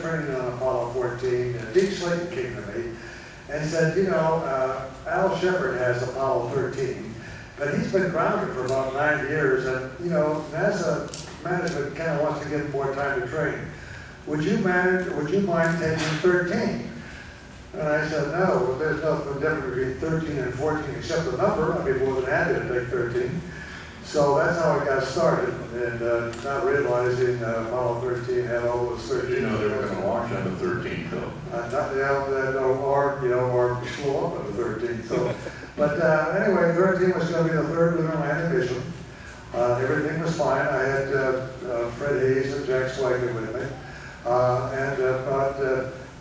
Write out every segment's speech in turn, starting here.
training on Apollo 14, Dick Slayton came to me and said, you know, Al Shepard has Apollo 13, but he's been grounded for about 9 years, and, you know, NASA management kind of wants to give him more time to train. Would you mind taking 13? And I said, no, well, there's nothing different between 13 and 14 except the number. I'd be more than happy to take 13. So that's how it got started, and not realizing Apollo 13 had all those 13. You know they were going to launch on the 13th, though. Or slow up on the 13th. So, but anyway, 13 was going to be the third lunar landing mission. Everything was fine. I had Fred Hayes and Jack Swagger with me. And about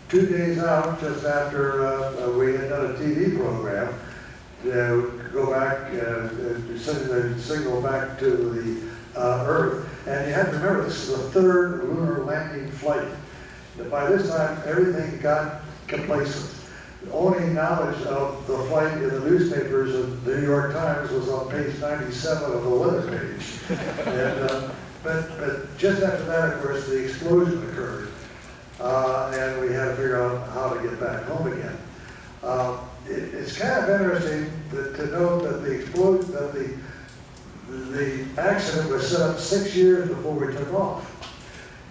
2 days out, just after we had done a TV program, go back and send the signal back to the Earth. And you have to remember, this is the third lunar landing flight. By this time, everything got complacent. The only knowledge of the flight in the newspapers of the New York Times was on page 97 of the weather page. And, but just after that, of course, the explosion occurred. And we had to figure out how to get back home again. It's kind of interesting to note that the accident was set up 6 years before we took off.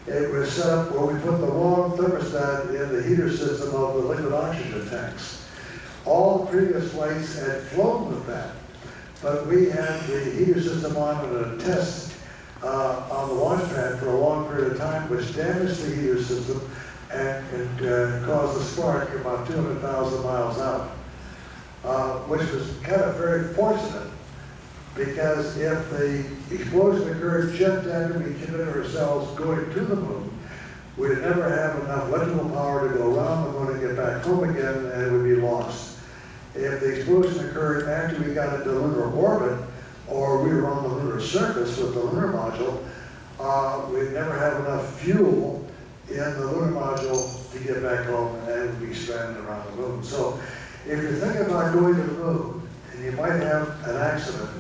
It was set up where we put the wrong thermostat in the heater system of the liquid oxygen tanks. All the previous flights had flown with that, but we had the heater system on in a test on the launch pad for a long period of time, which damaged the heater system and caused a spark about 200,000 miles out, which was kind of very fortunate, because if the explosion occurred just after we committed ourselves going to the moon, we'd never have enough electrical power to go around the moon and get back home again, and it would be lost. If the explosion occurred after we got into lunar orbit, or we were on the lunar surface with the lunar module, we'd never have enough fuel in the lunar module to get back home, and we'd be stranded around the moon. So if you're thinking about going to the moon, and you might have an accident,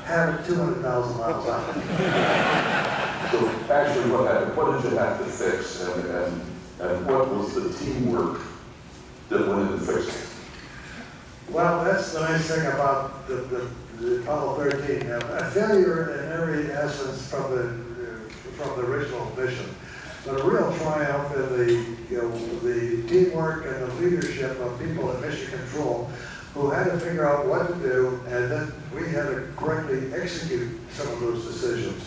have it 200,000 miles out. So actually what did you have to fix, and what was the teamwork that went into fixing it? Well, that's the nice thing about the Apollo 13. A failure in every essence from the original mission, but a real triumph in the teamwork and the leadership of people at Mission Control, who had to figure out what to do, and then we had to correctly execute some of those decisions.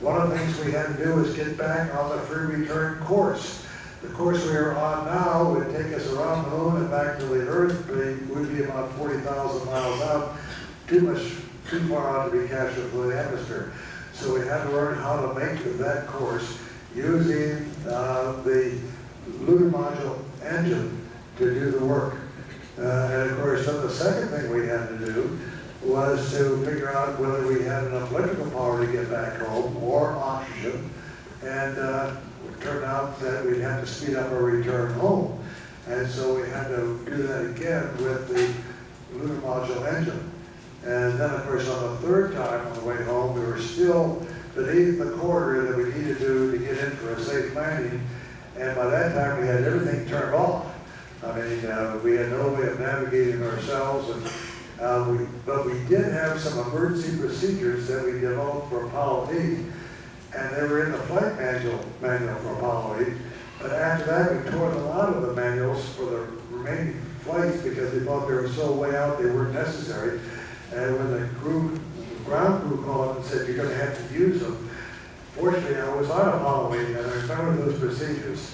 One of the things we had to do was get back on the free return course. The course we are on now would take us around the moon and back to the Earth. We'd be about 40,000 miles out, too far out to be captured by the atmosphere. So we had to learn how to make that course using the lunar module engine to do the work. And of course, then the second thing we had to do was to figure out whether we had enough electrical power to get back home or oxygen. And it turned out that we'd have to speed up our return home. And so we had to do that again with the lunar module engine. And then, of course, on the third time on the way home, we were still beneath the corridor that we needed to get in for a safe landing. And by that time, we had everything turned off. I mean, we had no way of navigating ourselves, but we did have some emergency procedures that we developed for Apollo 8, and they were in the flight manual for Apollo 8. But after that, we tore them out of the manuals for the remaining flights because we thought they were so way out they weren't necessary. And when the ground crew called and said, "You're going to have to use them," fortunately, I was on Apollo 8, and I remember those procedures.